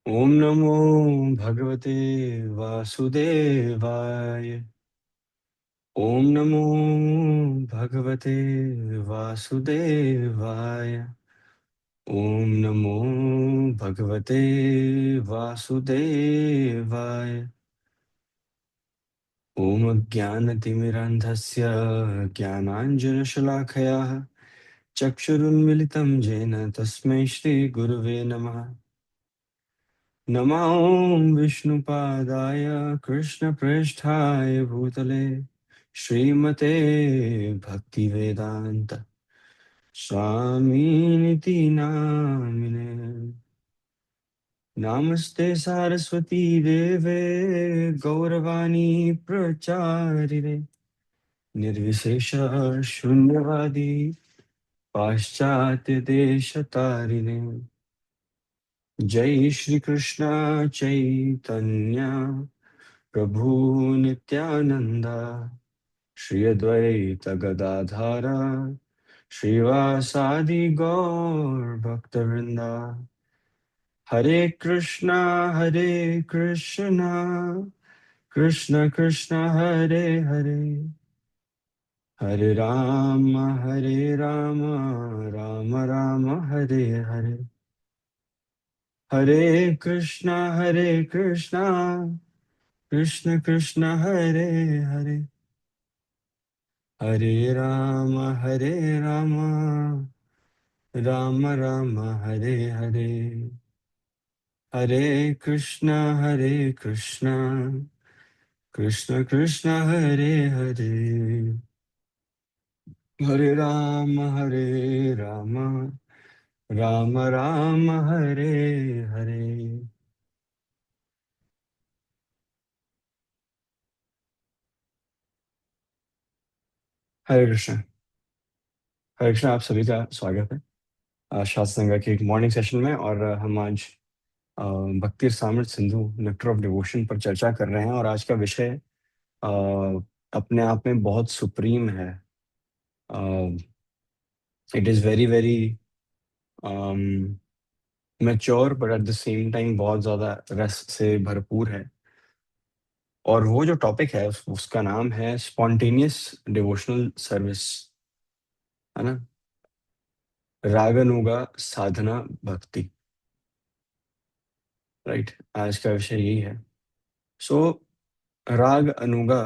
ओम नमो भगवते वासुदेवाय। ओम नमो भगवते वासुदेवाय। ओम नमो भगवते वासुदेवाय। ओम ज्ञानतिमिरान्धस्य ज्ञानाञ्जनशलाखयाः चक्षुरुन्मिलितं येन तस्मै श्रीगुरुवे नमः। नमः ॐ विष्णुपादाय कृष्णप्रेष्ठाय भूतले श्रीमते भक्तिवेदान्त स्वामिनिति नामिने। नमस्ते सारस्वती देवे गौरवाणी प्रचारिणे निर्विशेष शून्यवादी पाश्चात्य देश तारिणे। जय श्री कृष्ण चैतन्य प्रभु नित्यानंदा श्री अद्वैत गदाधर श्रीवासादि गौर भक्तवृंदा। हरे कृष्णा कृष्ण कृष्ण हरे हरे हरे राम राम राम हरे हरे। हरे कृष्णा कृष्ण कृष्ण हरे हरे हरे राम राम राम हरे हरे। हरे कृष्णा कृष्ण कृष्ण हरे हरे हरे राम राम राम हरे हरे। हरे कृष्ण। हरे कृष्ण, आप सभी का स्वागत है शास्त्र संग्रह के एक मॉर्निंग सेशन में। और हम आज अ, भक्ति Rasamrita Sindhu nectar of devotion पर चर्चा कर रहे हैं। और आज का विषय अ, अपने आप में बहुत सुप्रीम है। It is very very mature but at the same time बहुत ज़्यादा रस से भरपूर है। और वो जो टॉपिक है उसका नाम है स्पॉन्टेनियस डिवोशनल सर्विस, है ना। रागानुगा साधना भक्ति, राइट। आज का विषय यही है। सो राग अनुगा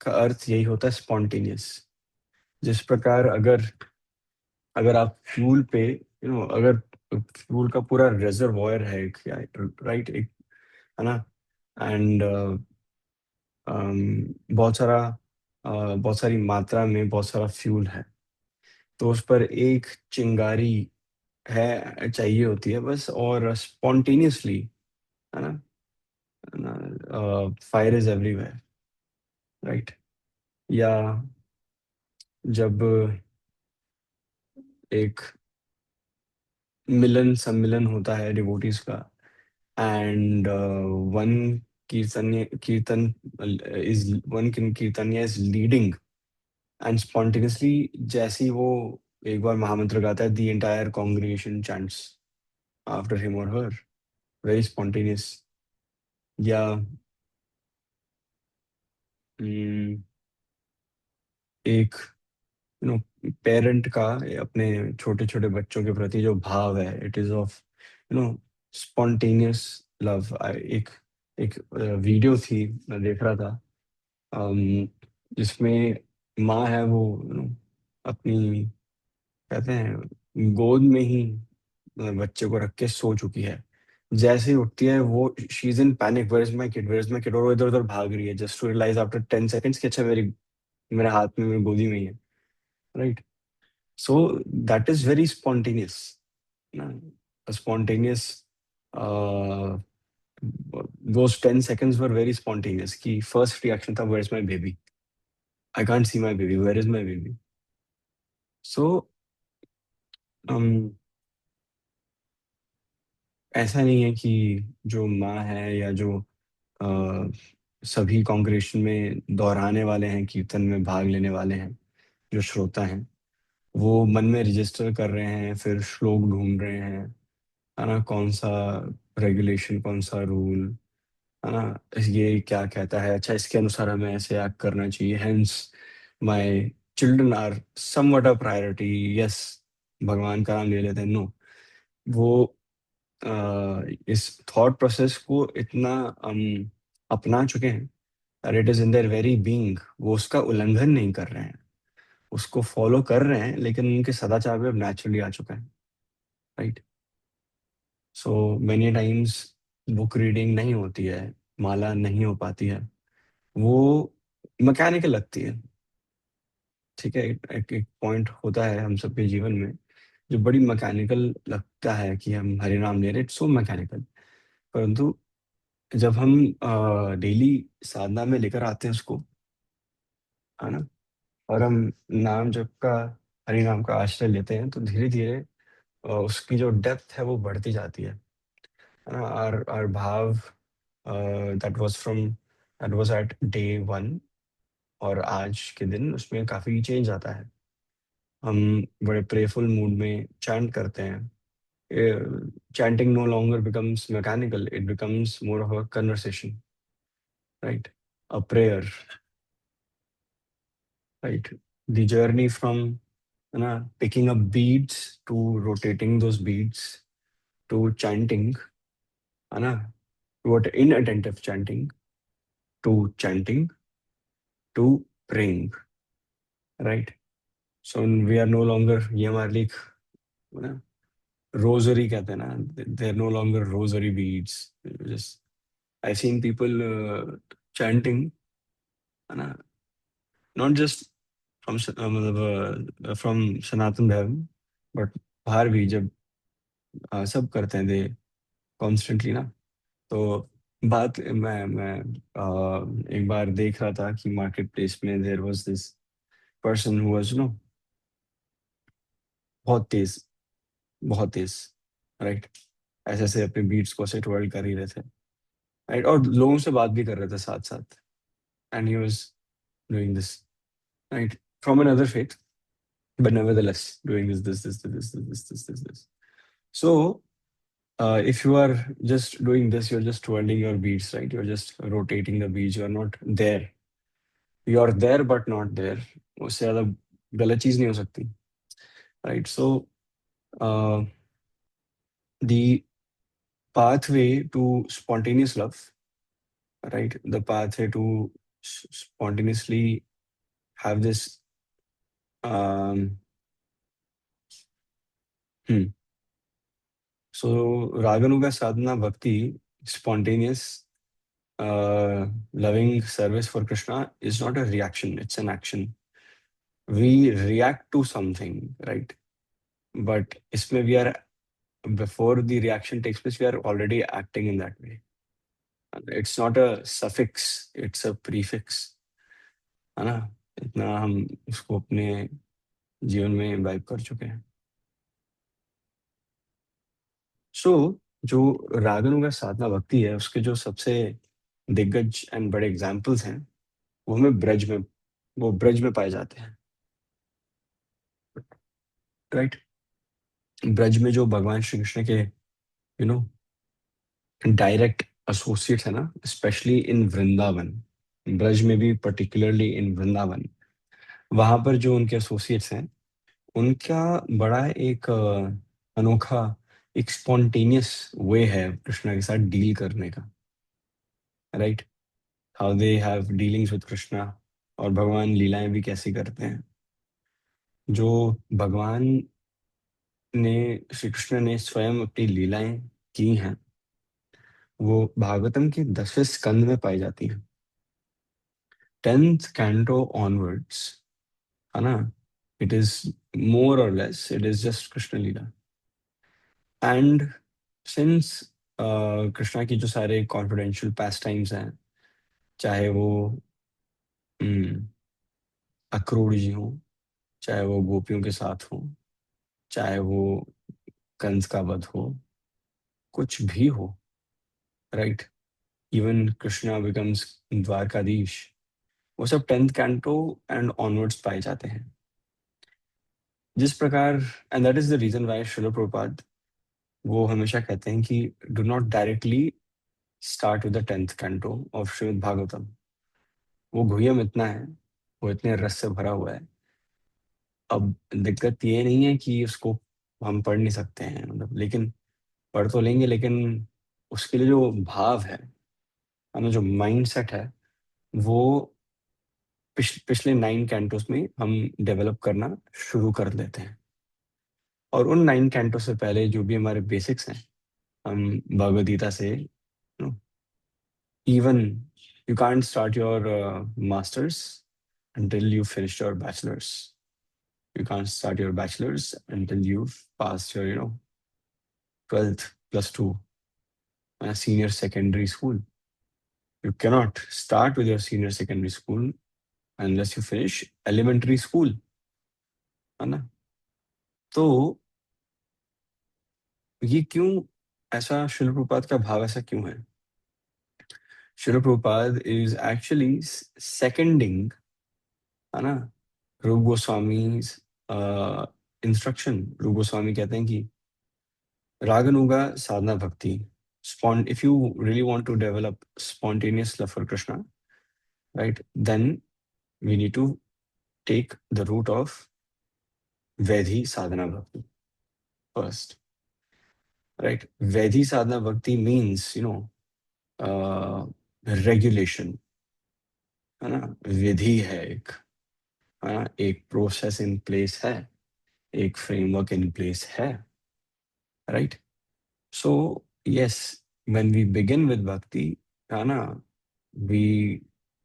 का अर्थ यही होता है स्पॉन्टेनियस। जिस प्रकार अगर अगर आप फ्यूल पे अगर फ्यूल का पूरा रिजर्वॉयर है एक, राइट, एक, है ना। एंड बहुत सारा बहुत सारी मात्रा में बहुत सारा फ्यूल है, तो उस पर एक चिंगारी है चाहिए होती है बस, और स्पॉन्टेनियसली, है ना, फायर इज एवरीवेयर, राइट। या जब एक मिलन सम्मिलन होता है डिवोटीज का, and one kirtan is one कीर्तन्या इज लीडिंग, एंड स्पॉन्टेनियसली जैसे ही वो एक बार महामंत्र गाता है, the entire congregation chants after him or her, very spontaneous. या हम्म, एक पेरेंट का अपने छोटे छोटे बच्चों के प्रति जो भाव है, it is of spontaneous love. एक एक वीडियो थी, मैं देख रहा था, अम, जिसमें माँ है, वो अपनी, कहते हैं, गोद में ही बच्चे को रख के सो चुकी है। जैसे ही उठती है वो, she is in panic, where is my kid, where is my kid, और वो इधर उधर भाग रही है just to realise after 10 seconds कि अच्छा मेरे हाथ में, मेरी गोदी में ही है, right. So that is very spontaneous ना। Spontaneous, those 10 seconds were very spontaneous कि फर्स्ट रिएक्शन था, where is my baby, I can't see my baby, where is my baby. So ऐसा नहीं है कि जो माँ है या जो अ, सभी कांग्रेशन में दोहराने वाले हैं, कीर्तन में भाग लेने वाले हैं, जो श्रोता हैं, वो मन में रजिस्टर कर रहे हैं, फिर श्लोक ढूंढ रहे हैं, है ना, कौन सा रेगुलेशन, कौन सा रूल, है ना, ये क्या कहता है, अच्छा इसके अनुसार हमें ऐसे एक्ट करना चाहिए, hence my children are somewhat a priority. Yes, भगवान का नाम ले लेते हैं, नो, वो इस थॉट प्रोसेस को इतना अपना चुके हैं, और it is in their very being, वो उसका उल्लंघन नहीं कर रहे हैं, उसको फॉलो कर रहे हैं, लेकिन उनके सदाचार में अब नेचुरली आ चुका है, right. So many times book reading नहीं होती है, माला नहीं हो पाती है, वो मैकेनिकल लगती है, ठीक है। एक पॉइंट होता है हम सबके जीवन में जो बड़ी मैकेनिकल लगता है कि हम हरि नाम ले रहे, इट्स सो मैकेनिकल। परंतु जब हम डेली साधना में लेकर आते हैं उसको, है ना, और हम नाम जप का, हरि नाम का आश्रय लेते हैं, तो धीरे धीरे उसकी जो डेप्थ है वो बढ़ती जाती है ना। और भाव, दैट वाज एट डे 1, और आज के दिन उसमें काफी चेंज आता है। हम बड़े प्रेफुल मूड में चैंट करते हैं। Chanting no longer becomes mechanical, it becomes more of a conversation, right, a prayer, right. The journey from, है ना, picking up beads to rotating those beads to chanting, है ना, what inattentive chanting to chanting to praying, right? So we are no longer, ये हमारे लिए ना rosary कहते हैं ना, they are no longer rosary beads, just I've seen people chanting, है ना, not just from मतलब from सनातन धर्म, but बाहर भी जब सब करते हैं, दे कॉन्स्टेंटली ना। तो बात मैं एक बार देख रहा था कि मार्केट प्लेस में there was this person who was बहुत तेज, बहुत तेज, राइट, ऐसे ऐसे अपने बीट्स को ऐसे ट्विर्ल कर ही रहे थे, राइट, और लोगों से बात भी कर रहे थे साथ साथ, and he was doing this, right, from another faith, but nevertheless doing this. So if you are just doing this, you're just twirling your beads, right, you're just rotating the beads, you're not there, you're there but not there, उससे ज्यादा गलत चीज नहीं हो सकती, right. So the pathway to spontaneous love, right? The pathway to spontaneously have this. Um, hmm. So Raganuga sadhana bhakti, spontaneous, loving service for Krishna is not a reaction; it's an action. We react to something, right? But isme we are, before the reaction takes place, we are already acting in that way. It's not a suffix; it's a prefix, है ना। इतना हम उसको अपने जीवन में imbibe कर चुके हैं। सो जो रागानुगा साधना भक्ति है, उसके जो सबसे दिग्गज एंड बड़े एग्जाम्पल्स हैं, वो हमें ब्रज में पाए जाते हैं, राइट। ब्रज में जो भगवान श्री कृष्ण के नो डायरेक्ट एसोसिएट्स है ना, स्पेशली इन वृंदावन, ब्रज में भी पर्टिकुलरली इन वृंदावन, वहां पर जो उनके एसोसिएट्स हैं, उनका बड़ा एक अनोखा, एक स्पॉन्टेनियस वे है कृष्णा के साथ डील करने का, right. How they have dealings with Krishna, और भगवान लीलाएं भी कैसी करते हैं। जो भगवान ने, श्री कृष्ण ने स्वयं अपनी लीलाएं की हैं, वो भागवतम के 10वें स्कंद में पाई जाती हैं, 10th कैंटो ऑनवर्ड्स, है ना। इट इज मोर और less, it is just Krishna Leela. And since Krishna की जो सारे कॉन्फिडेंशियल पास टाइम्स हैं, चाहे वो अक्रूर जी हो, चाहे वो गोपियों के साथ हो, चाहे वो कंस का वध हो, कुछ भी हो, right, even Krishna becomes Dwarkadhish, वो सब 10th कैंटो एंड ऑनवर्ड्स पाए जाते हैं। जिस प्रकार, and that is the reason why Srila Prabhupada वो हमेशा कहते हैं कि do not directly start with the 10th canto of Srimad Bhagavatam. वो गुह्यम इतना है, वो इतने रस से भरा हुआ है। अब दिक्कत ये नहीं है कि उसको हम पढ़ नहीं सकते हैं, मतलब, लेकिन पढ़ तो लेंगे, लेकिन उसके लिए जो भाव है ना, जो माइंड सेट है, वो पिछले 9 कैंटोस में हम डेवलप करना शुरू कर देते हैं। और उन 9 कैंटो से पहले जो भी हमारे बेसिक्स हैं, हम भगवद गीता से, even you can't start your masters until you finish your bachelor's. You can't start your bachelor's until you've passed your, 12th plus two senior secondary school. You cannot start with your senior secondary school unless you finish elementary school, है ना? तो ये क्यों ऐसा, शिल प्रभुपाद का भाव ऐसा क्यों है? शिल प्रभुपाद इज एक्चुअली सेकेंडिंग, है ना, रूप गोस्वामी इंस्ट्रक्शन। रूप गोस्वामी कहते हैं कि रागानुगा sadhana bhakti, if you really want to develop spontaneous love for Krishna, right, then we need to take the route of Vedhi sadhana bhakti first, right? Vedhi sadhana bhakti means, uh, regulation, है ना, विधि है एक, है ना, एक process in place है, एक framework in place है, right? So yes, when we begin with bhakti, है ना, we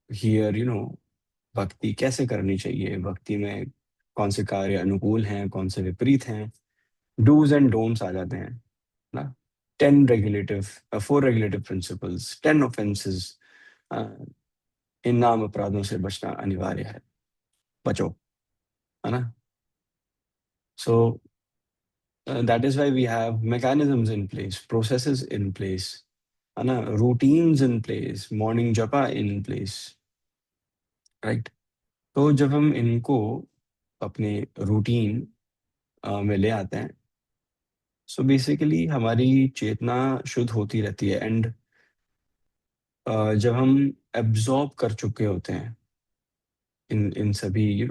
hear, भक्ति कैसे करनी चाहिए, भक्ति में कौन से कार्य अनुकूल हैं, कौन से विपरीत हैं, डूज एंड डोंट्स आ जाते हैं ना। 4 रेगुलेटिव प्रिंसिपल्स, 10 ऑफेंसेस, इन नाम अपराधों से बचना अनिवार्य है, बचो, है ना। So that is why we have mechanisms in place, processes in place, है ना, रूटीन्स इन प्लेस, मॉर्निंग जपा इन प्लेस, राइट। तो जब हम इनको अपने रूटीन में ले आते हैं, सो बेसिकली हमारी चेतना शुद्ध होती रहती है। एंड जब हम एब्जॉर्ब कर चुके होते हैं इन इन सभी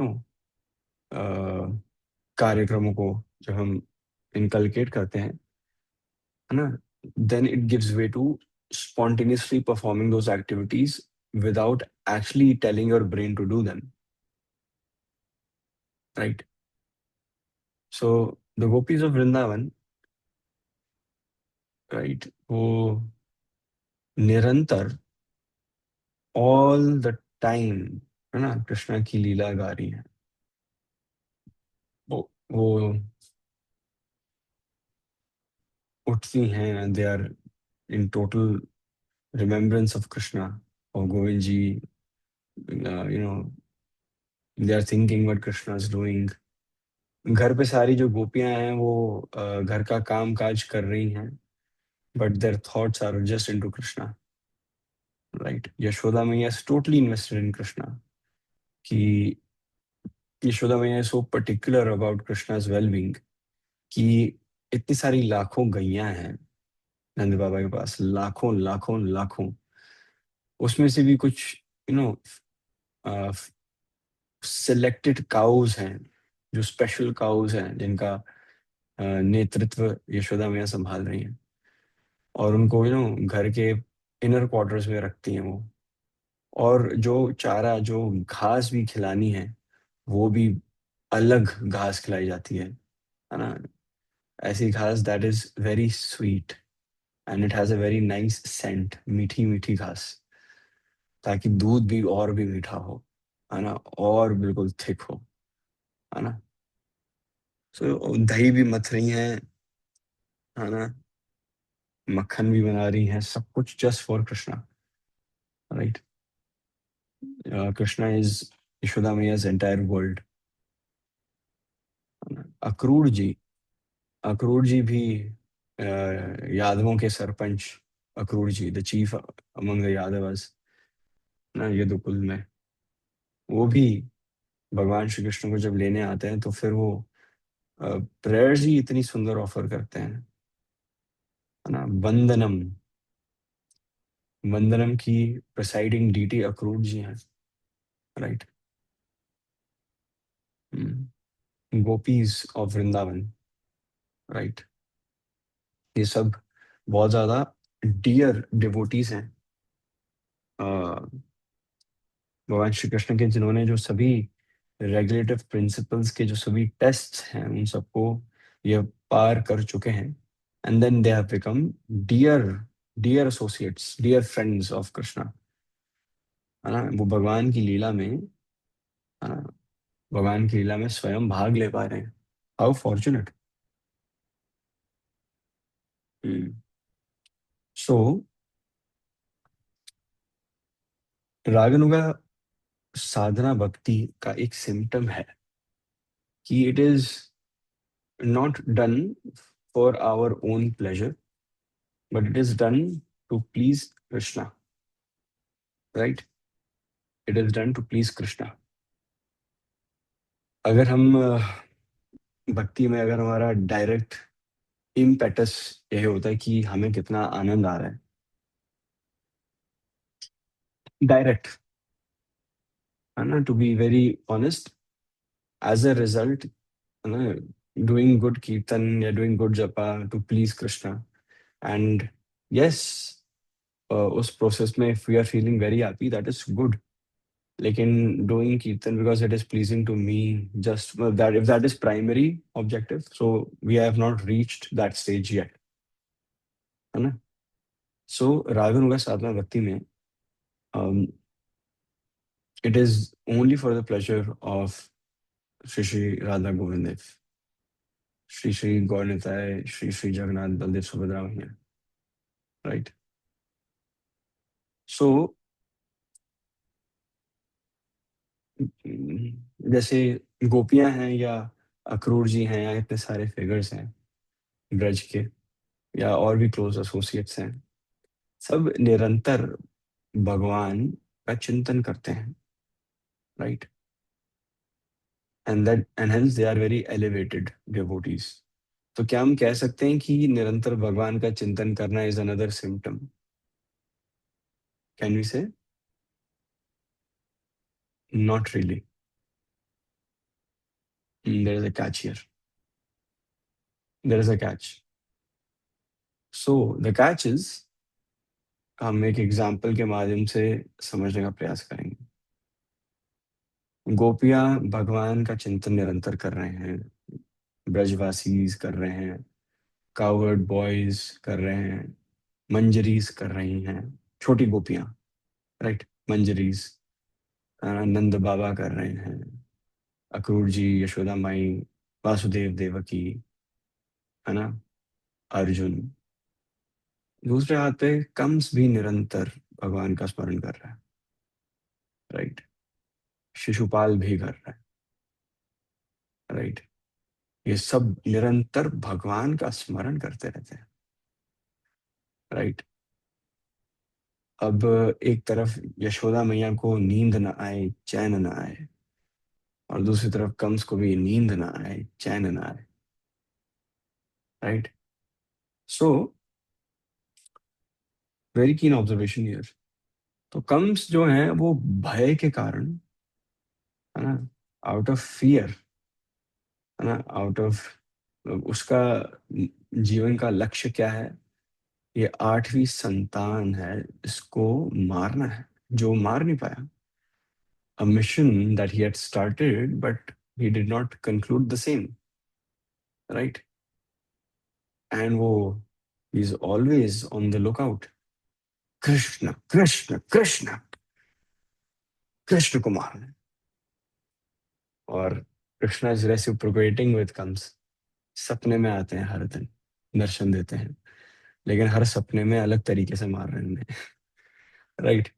कार्यक्रमों को, जब हम इनकलकेट करते हैं, है ना, then it gives way to spontaneously performing those activities without actually telling your brain to do them, right? So the gopis of Vrindavan, right, वो निरंतर ऑल द टाइम, है ना, कृष्णा की लीला गा रही है। वो उठती हैं, they are in total remembrance of Krishna और Govind ji, no, they are thinking what Krishna is doing. घर पे सारी जो गोपियां हैं वो घर का काम काज कर रही हैं, but their thoughts are just into Krishna, right. Yashoda Maiya is totally invested in Krishna, कि Yashoda Maiya is so particular about Krishna's wellbeing कि इतनी सारी लाखों गैया हैं नंद बाबा के पास, लाखों लाखों लाखों, उसमें से भी कुछ यू नो सिलेक्टेड काउज हैं, जो स्पेशल काउज हैं, जिनका नेतृत्व यशोदा मैया संभाल रही हैं, और उनको घर के इनर क्वार्टर्स में रखती हैं वो। और जो चारा, जो घास भी खिलानी है, वो भी अलग घास खिलाई जाती है ना, ऐसी घास that is very sweet and it has a very nice scent, मीठी मीठी घास, ताकि दूध भी और भी मीठा हो, है ना, और बिल्कुल थिक हो, है ना। सो दही भी मथ रही हैं, है ना, मक्खन भी बना रही हैं, सब कुछ just for Krishna, right. Krishna is Yashoda Maiya's entire world. Akrur ji, Akrur ji भी यादवों के सरपंच, Akrur ji the chief among the Yadavs ना, यदुकुल में, वो भी भगवान श्री कृष्ण को जब लेने आते हैं, तो फिर वो प्रेयर्स ही इतनी सुंदर ऑफर करते हैं, है ना। वंदनम, वंदनम की प्रिसाइडिंग डीटी अक्रूर जी हैं, right. Gopis of Vrindavan, right. ये सब बहुत ज्यादा डियर डिवोटीज हैं अ, भगवान श्री कृष्ण के, जिन्होंने जो सभी रेगुलेटिव प्रिंसिपल्स के जो सभी टेस्ट्स हैं उन सबको ये पार कर चुके हैं। And then they have become dear, dear associates, dear friends of Krishna, है ना। वो भगवान की लीला में, है ना, भगवान की लीला में स्वयं भाग ले पा रहे हैं। How fortunate. सो रागानुगा साधना भक्ति का एक सिम्टम है कि it is not done for our own pleasure, but it is done to please Krishna, right? It is done to please Krishna. अगर हम भक्ति में, अगर हमारा डायरेक्ट इम्पेटस यही होता है कि हमें कितना आनंद आ रहा है, डायरेक्ट, है ना, to be very honest, as a result, है ना, डूइंग गुड कीर्तन या doing good japa to please Krishna, and yes, उस प्रोसेस में if we are feeling very happy, that is good. लेकिन doing kirtan because it is pleasing to me, just that, if that is primary objective, so we have not reached that stage yet, है ना। सो रागानुगा साधना भक्ति में it is only for the pleasure of Shri Shri Radha Govind Dev, Shri Shri Gaur Nitai, Shri Shri Jagannath Baldev Subhadra Maiya, right. सो जैसे गोपियां हैं या अक्रूर जी हैं या इतने सारे फिगर्स हैं ब्रज के, या और भी क्लोज एसोसिएट्स हैं, सब निरंतर भगवान का चिंतन करते हैं, right. And hence they are very elevated devotees. तो क्या हम कह सकते हैं कि निरंतर भगवान का चिंतन करना is another symptom? Can we say? Not really. There is a catch here, there is a catch. So the catch is, हम एक एग्जाम्पल के माध्यम से समझने का प्रयास करेंगे। गोपियां भगवान का चिंतन निरंतर कर रहे हैं, ब्रजवासीज कर रहे हैं, कावर्ड बॉयज कर रहे हैं, मंजरीज कर रही हैं, छोटी गोपियां, राइट, मंजरीज, नंद बाबा कर रहे हैं, अक्रूर जी, यशोदा माई, वासुदेव देवकी, है ना, अर्जुन। दूसरे हाथ पे कंस भी निरंतर भगवान का स्मरण कर रहा है, राइट। शिशुपाल भी कर रहा है, राइट। ये सब निरंतर भगवान का स्मरण करते रहते हैं, राइट। अब एक तरफ यशोदा मैया को नींद ना आए, चैन ना आए, और दूसरी तरफ कंस को भी नींद ना आए, चैन ना आए, right. So very keen observation here. तो कंस जो है वो भय के कारण, है ना, आउट ऑफ फियर, है ना, आउट ऑफ, उसका जीवन का लक्ष्य क्या है? ये आठवीं संतान है, इसको मारना है, जो मार नहीं पाया। A mission that he had started, but he did not conclude the same, right? And वो, he is always on the lookout. Krishna Krishna Krishna, Krishna को मारना है। और Krishna is reciprocating with comes, सपने में आते हैं हर दिन, दर्शन देते हैं, लेकिन हर सपने में अलग तरीके से मार रहे हैं उन्हें, right.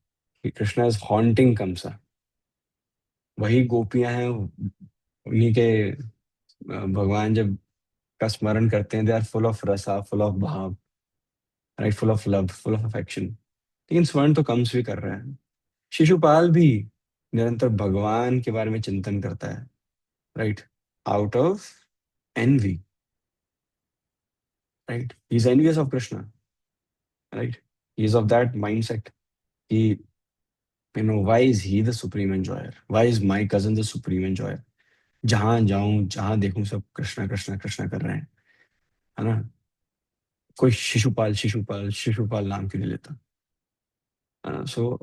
Krishna is haunting Kamsa. वही गोपियां हैं, उन्हीं के भगवान जब का स्मरण करते हैं, दे आर फुल ऑफ रसा, फुल ऑफ भाव, right, full of love, full of affection. लेकिन स्वर्ण तो कम्स भी कर रहा है। शिशुपाल भी निरंतर भगवान के बारे में चिंतन करता है, right, out of envy, right, he is envious of Krishna. Right. He is of that mindset कि why is he the supreme enjoyer, why is my cousin the supreme enjoyer. जहां जाऊं जहां देखूं सब कृष्णा कृष्णा कृष्णा कर रहे हैं, है ना. कोई शिशुपाल शिशुपाल शिशुपाल नाम क्यों नहीं लेता. सो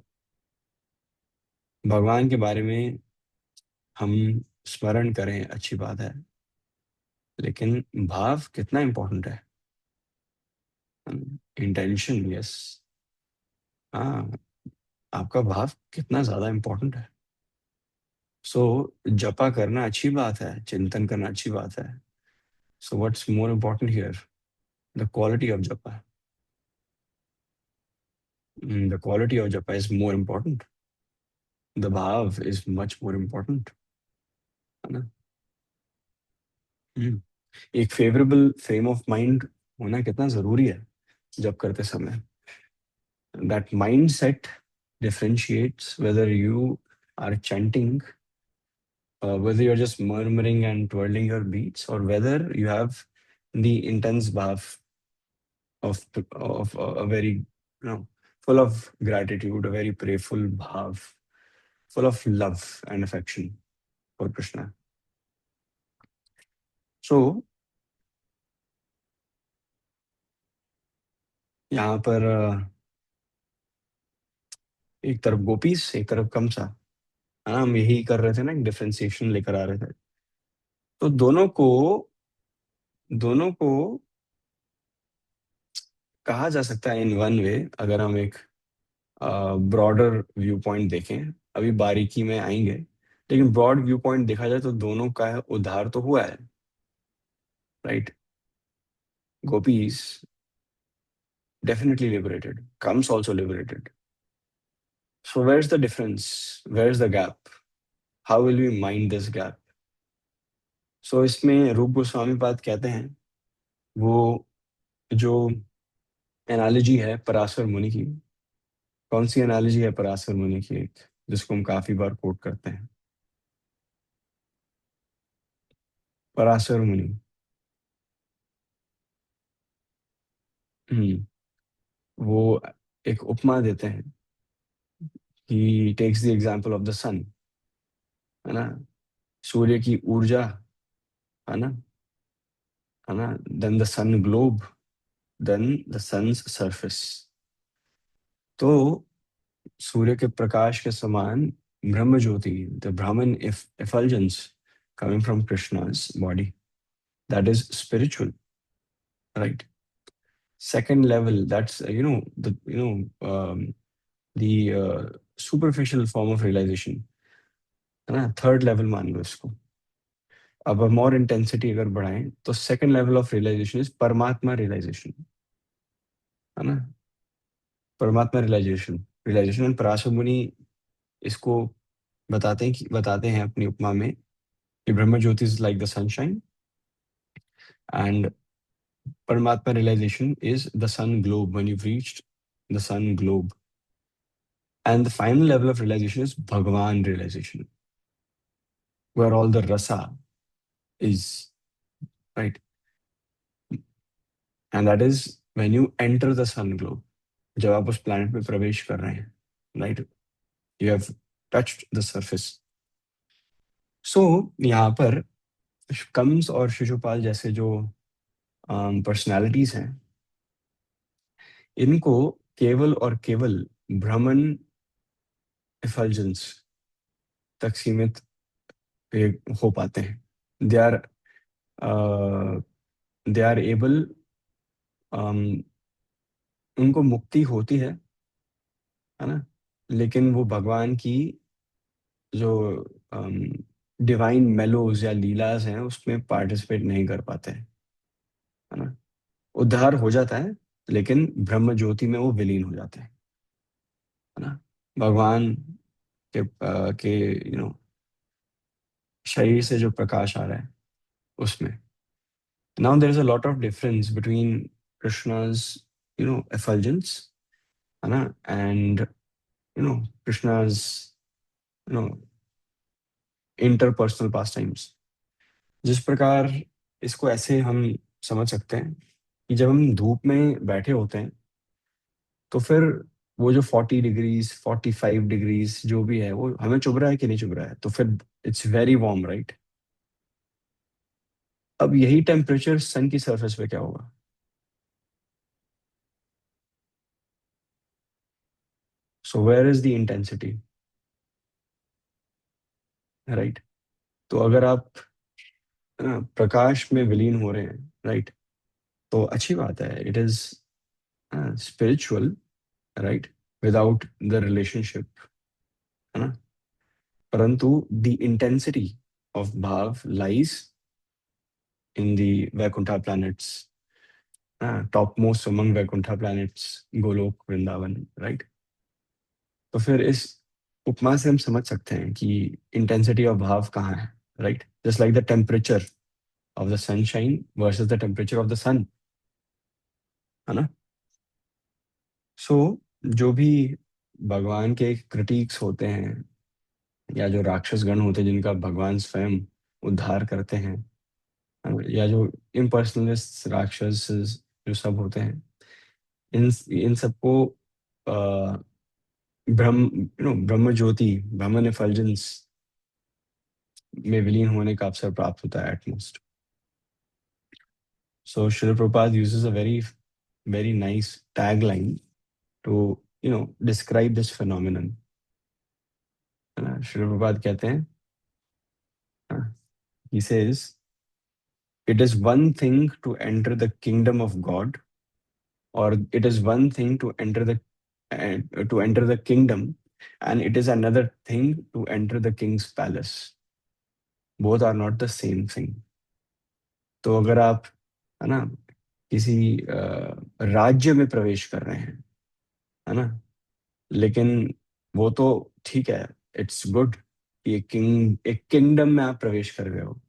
भगवान के बारे में हम स्मरण करें, अच्छी बात है, लेकिन भाव कितना इम्पोर्टेंट है. Intention, yes. हाँ, आपका भाव कितना ज्यादा इम्पोर्टेंट है. सो जपा करना अच्छी बात है, चिंतन करना अच्छी बात है. So what's more important here, the quality of japa. The quality of japa is more important. The bhav is much more important, है ना. हम्म. एक फेवरेबल फ्रेम ऑफ माइंड होना कितना जरूरी है जब करते समय. That mind set differentiates whether you are chanting, whether you're just murmuring and twirling your beats, or whether you have the intense bhav of a very, full of gratitude, a very prayerful bhav, full of love and affection for Krishna. So यहाँ पर एक तरफ गोपीस, एक तरफ कमसा, है ना. हम यही कर रहे थे ना, एक डिफरेंशिएशन लेकर आ रहे थे. तो दोनों को कहा जा सकता है इन वन वे, अगर हम एक ब्रॉडर व्यू पॉइंट देखें. अभी बारीकी में आएंगे, लेकिन ब्रॉड व्यू पॉइंट देखा जाए तो दोनों का उद्धार तो हुआ है, right. Gopis definitely liberated, comes also liberated. So where's the difference, where's the gap, how will we mind this gap. So इसमें रूप गोस्वामी पाद कहते हैं, वो जो एनालॉजी है पराशर मुनि की. कौन सी एनालॉजी है पराशर मुनि की, एक जिसको हम काफी बार कोट करते हैं. पराशर मुनि. हम्म. वो एक उपमा देते हैं कि takes the example of the sun, है ना. सूर्य की ऊर्जा, है ना, है ना. Then the sun globe, then the sun's surface. तो सूर्य के प्रकाश के समान ब्रह्म ज्योति, the Brahman effulgence coming from Krishna's body, that is spiritual, right. Second level, that's the superficial form of realization, है ना. थर्ड लेवल मान लो इसको. अब मोर इंटेंसिटी अगर बढ़ाएं तो second level of realisation is Paramatma realisation, है ना. परमात्मा रियलाइजेशन, रियलाइजेशन एंड पराशर मुनि इसको बताते हैं अपनी उपमा में कि brahmajyoti is like the sunshine, and Paramatma realisation is the sun globe, when you reached the sun globe. And the final level of realisation is Bhagavan realisation, where all the rasa is, right. And that is when you enter the sun globe, जब आप उस planet में प्रवेश कर रहे हैं, right. You have touched the surface. So यहाँ पर कंस और शिशुपाल जैसे जो पर्सनालिटीज हैं, इनको केवल और केवल ब्राह्मण इफल्जेंस तक सीमित हो पाते हैं. They are they are able, उनको मुक्ति होती है ना, लेकिन वो भगवान की जो डिवाइन मेलोज या लीलाज हैं उसमें पार्टिसिपेट नहीं कर पाते हैं, है ना. उद्धार हो जाता है, लेकिन ब्रह्म ज्योति में वो विलीन हो जाते हैं, है ना. भगवान के शरीर से जो प्रकाश आ रहा है उसमें. Now there is a lot of difference between Krishna's effulgence, है ना, and Krishna's you know interpersonal pastimes. जिस प्रकार इसको ऐसे हम समझ सकते हैं कि जब हम धूप में बैठे होते हैं तो फिर वो जो 40 डिग्रीज 45 डिग्रीज जो भी है वो हमें चुभ रहा है कि नहीं चुभ रहा है, तो फिर इट्स वेरी वार्म, राइट? अब यही टेम्परेचर सन की सरफेस पे क्या होगा? So where is the intensity, right? तो अगर आप प्रकाश में विलीन हो रहे हैं, राइट, तो अच्छी बात है, it is spiritual, right, without the relationship, है ना? परंतु द इंटेंसिटी ऑफ भाव lies in the Vaikuntha planets, top most among Vaikuntha planets, Golok Vrindavan, right? तो फिर इस उपमा से हम समझ सकते हैं कि इंटेंसिटी ऑफ भाव कहाँ है, right? Just like the temperature of the sunshine versus the temperature of the sun, है ना? सो जो भी भगवान के क्रिटिक्स होते हैं, या जो राक्षस गण होते हैं जिनका भगवान स्वयं उद्धार करते हैं, है ना? या जो इम्पर्सनलिस्ट राक्षस जो सब होते हैं, इन इन सबको ब्रह्म ब्रह्म ज्योति, ब्रह्मन एफल्जेंस में विलीन होने का अवसर प्राप्त होता है at most. So Srila Prabhupada uses a very nice tagline to describe this phenomenon. है ना? Srila Prabhupada कहते हैं, he says, it is one thing to enter the kingdom of God, or it is one thing to enter the kingdom, and it is another thing to enter the king's palace. Both are not the same thing. तो अगर आप, है ना, किसी राज्य में प्रवेश कर रहे हैं, है ना, लेकिन वो तो ठीक है, इट्स गुड कि एक किंगडम में आप प्रवेश कर रहे हो,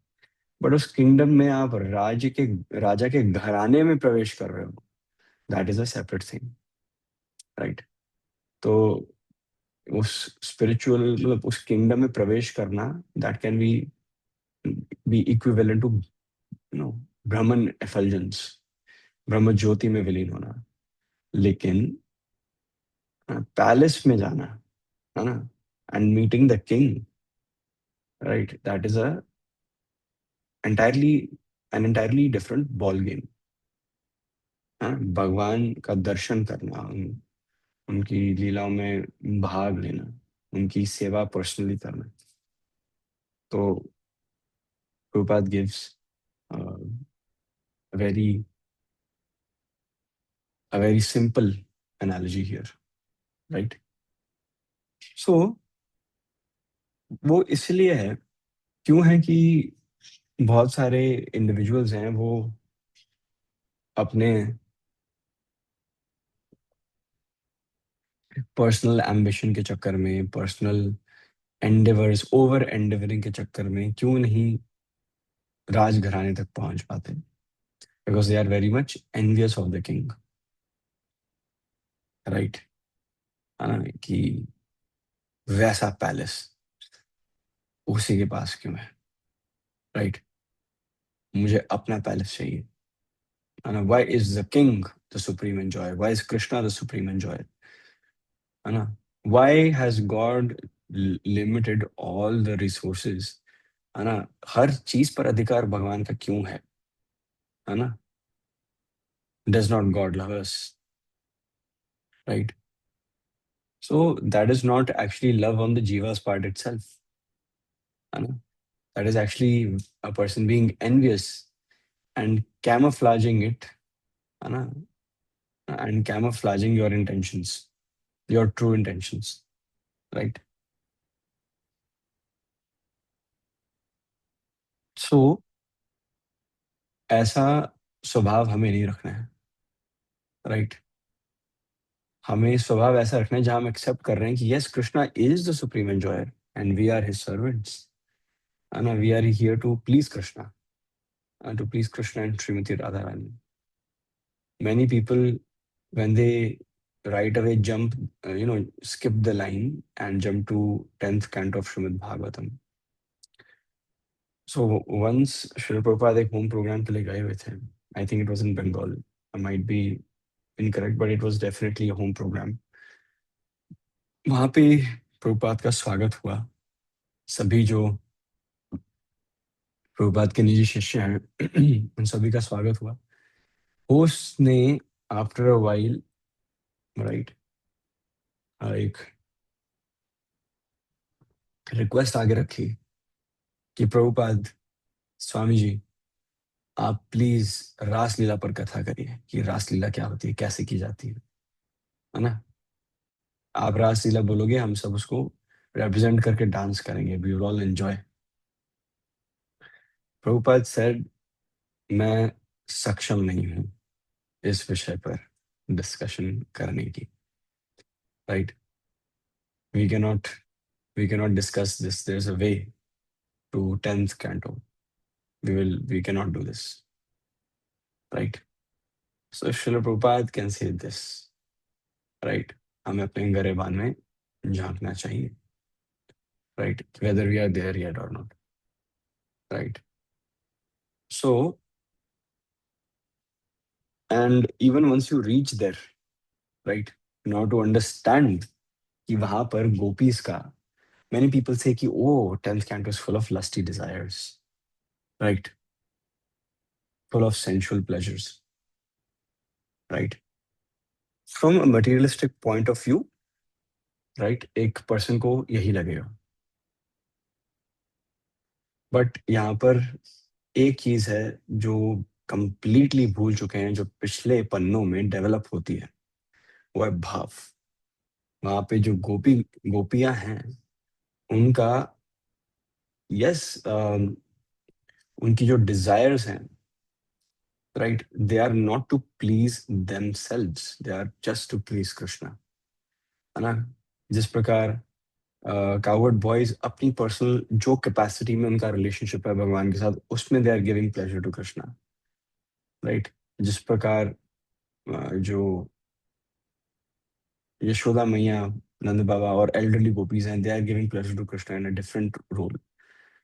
बट उस किंगडम में आप राजा के घराने में प्रवेश कर रहे हो, that is a separate thing, right? तो उस स्पिरिचुअल मतलब उस किंगडम में प्रवेश करना, that can be equivalent to no Brahman effulgence, ब्रह्म ज्योति में विलीन होना. लेकिन पैलेस में जाना, है ना, and meeting the king, right, that is a entirely an entirely different ball game. भगवान का दर्शन करना, उनकी लीलाओं में भाग लेना, उनकी सेवा पर्सनली करना. तो Prabhupada gives uh, a very a very simple analogy here, right? So वो इसलिए है, क्यों है कि बहुत सारे इंडिविजुअल्स हैं, वो अपने पर्सनल एम्बिशन के चक्कर में, पर्सनल एंडेवर्स, ओवर एंडेवरिंग के चक्कर में क्यों नहीं राजघराने तक पहुंच पाते, because they are very much envious of the king, right? है ना, कि वैसा पैलेस उसी के पास क्यों है, राइट? मुझे अपना पैलेस चाहिए, है ना? Why is the king the supreme enjoy, why is Krishna the supreme enjoy, है ना? Why has God limited all the resources, है ना? हर चीज पर अधिकार भगवान का क्यों है ना? Does not God love us, right? So that is not actually love on the jiva's part itself, है ना? That is actually a person being envious and camouflaging it, है ना, and camouflaging your intentions, your true intentions, right? So ऐसा स्वभाव हमें नहीं रखना है, राइट? हमें स्वभाव ऐसा रखना है जहां हम एक्सेप्ट कर रहे हैं कि yes, Krishna is the supreme enjoyer and we are his servants, and we are here to please Krishna, to please Krishna and Srimati Radharani. Many people, when they right away skip the line and jump to 10th canto of Srimad Bhagavatam. So once Srila Prabhupada एक home program के लिए गए हुए थे, I think it was in Bengal, might be incorrect, but it was definitely a home program. वहाँ पे प्रभुपाद का स्वागत हुआ। सभी जो प्रभुपाद के निजी शिष्य हैं उन सभी का स्वागत हुआ। होस्ट ने आफ्टर अ वाइल, राइट, एक रिक्वेस्ट आगे रखी कि प्रभुपाद स्वामी जी, आप प्लीज रासलीला पर कथा करिए कि रासलीला क्या होती है, कैसे की जाती है ना। आप रासलीला बोलोगे, हम सब उसको रिप्रेजेंट करके डांस करेंगे, we will all enjoy. Prabhupada said, मैं सक्षम नहीं हूँ इस विषय पर डिस्कशन करने की, right. We cannot we cannot discuss this, there is a way to 10th canto, we cannot do this, right. So Srila Prabhupada can say this, right, हमें अपने गरेबान में झांकना चाहिए, right, whether we are there yet और not, right. So and even once you reach there, right, now to understand कि वहां पर गोपीज का, many people say कि oh 10th canto is full of lusty desires, right, full of sensual pleasures, right, from a materialistic point of view, right, एक person को यही लगेगा। But यहाँ पर एक चीज है जो कंप्लीटली भूल चुके हैं, जो पिछले पन्नों में डेवलप होती है, वो है भाव। वहां पे जो गोपियां हैं, उनका, यस, उनकी जो डिजायर्स हैं, right, they are not to please themselves, they are just to please Krishna, है ना। जिस प्रकार कावर्ड बॉयज अपनी पर्सनल जो कैपेसिटी में उनका रिलेशनशिप है भगवान के साथ, उसमें they are giving pleasure to Krishna, right. जिस प्रकार जो यशोदा मैया, नंद बाबा और एल्डरली गोपीज हैं, they are giving pleasure to Krishna in a different role.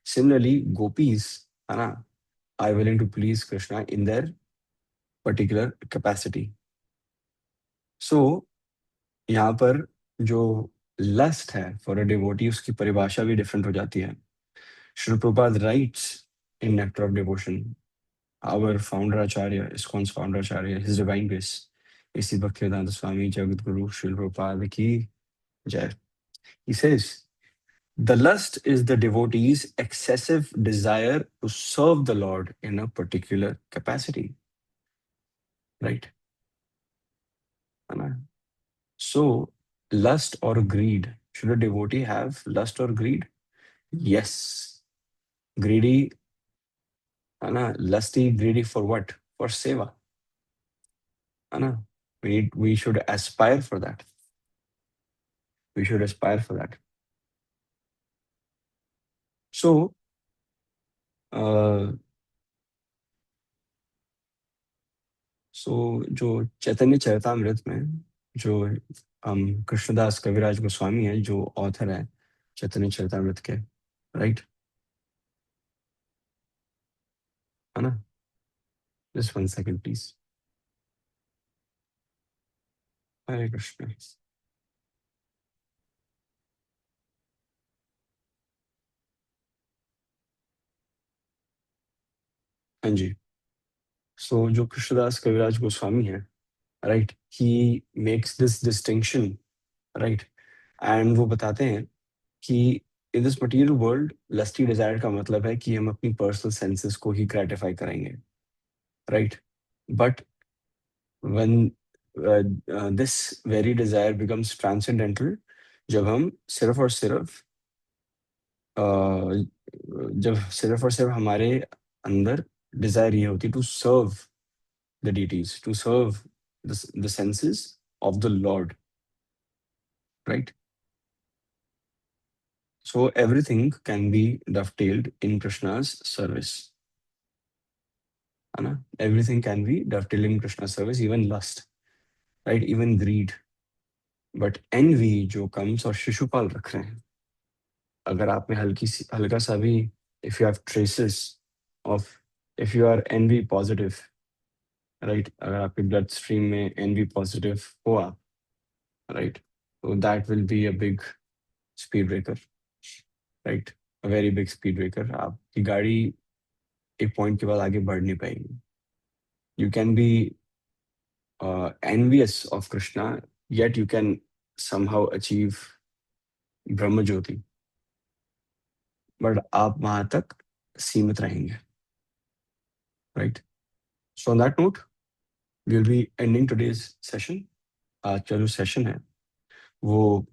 Similarly gopis, है ना, are willing to please Krishna in their particular capacity. So यहाँ पर जो लस्ट है फॉर अ डिवोटी, उसकी परिभाषा भी डिफरेंट हो जाती है। Srila Prabhupada writes in Nectar of Devotion, our founder Acharya, ISKCON's founder Acharya, His Divine Grace, A.C. Bhaktivedanta Swami Jagat Guru Srila Prabhupada ki jai. He says, the lust is the devotee's excessive desire to serve the Lord in a particular capacity, right? Anna? So, lust or greed, should a devotee have lust or greed? Yes. Greedy, Anna, lusty, greedy for what? For seva. Anna, we should aspire for that. We should aspire for that. So, uh, जो चैतन्य चरितामृत में जो कृष्णदास कविराज गोस्वामी है, जो author है चैतन्य चरितामृत के, right, है ना। Just 1 second please. Hare Krishna. हाँ जी। सो जो कृष्णदास कविराज गोस्वामी है, right, he makes this distinction, right, and वो बताते हैं कि in this material world lusty desire का मतलब है कि हम अपनी पर्सनल सेंसेस को ही ग्रेटिफाई करेंगे, right. But when this very desire becomes transcendental, जब हम सिर्फ और सिर्फ हमारे अंदर डिजायर ये होती to serve the deities, to serve the senses of the Lord, right. So everything can be dovetailed in Krishna's service, है ना। Everything can be dovetailed in Krishna service, even lust, right, even greed. But envy जो comes और शिशुपाल रख रहे हैं, अगर आप में हल्का सा भी, if you have traces of, if you are envy positive, right? अगर आपके ब्लड स्ट्रीम में एनबी पॉजिटिव हुआ, राइट, तो that will be a big speed breaker, right, a very big speed breaker. आपकी गाड़ी एक पॉइंट के बाद आगे बढ़ नहीं पाएगी। You can be envious of Krishna, yet you can somehow achieve Brahma Jyoti, but आप वहां तक सीमित रहेंगे, right? So on that note we will be ending today's session. आज का जो सेशन है वो,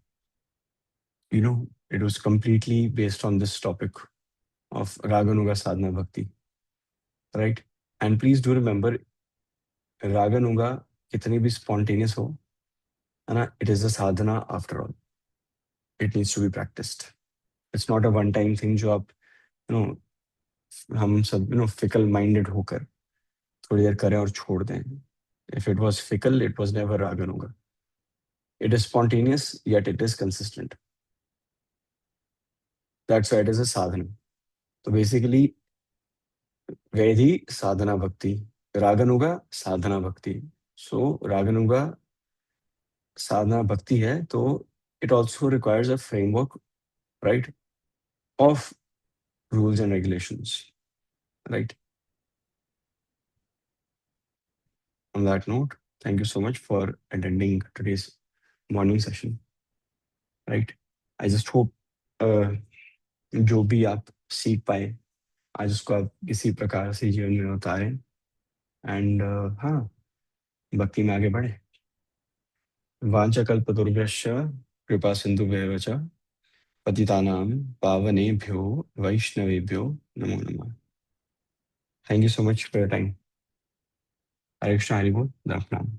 you know, it was completely based on this topic of raganuga sadhana bhakti, right? And please do remember, raganuga कितनी भी स्पॉन्टेनियस हो, है ना, it is a sadhana after all. It needs to be practised. It's not a one time thing जो आप, you know, हम सब, fickle minded होकर थोड़ी देर करें और छोड़ दें। If it was fickle, it was never रागन होगा। It is spontaneous, yet it is consistent. That's why it is a sadhana. तो बेसिकली वैधि साधना भक्ति, रागन होगा साधना भक्ति। सो रागन होगा साधना भक्ति है, तो it also requires a framework, right, of rules and regulations, right? On that note, thank you so much for attending today's morning session, right? I just hope जो भी आप सीख पाए आज, उसको आप किसी प्रकार से जीवन में उतारें, एंड हाँ, भक्ति में आगे बढ़े। वाञ्छकल्पतरुभ्यश्च कृपा सिन्धुभ्येव च पतितानां पावनेभ्यो वैष्णवेभ्यो नमो नमः। Thank you so much for your time. Hare Krishna, Hari बोल, प्रणाम।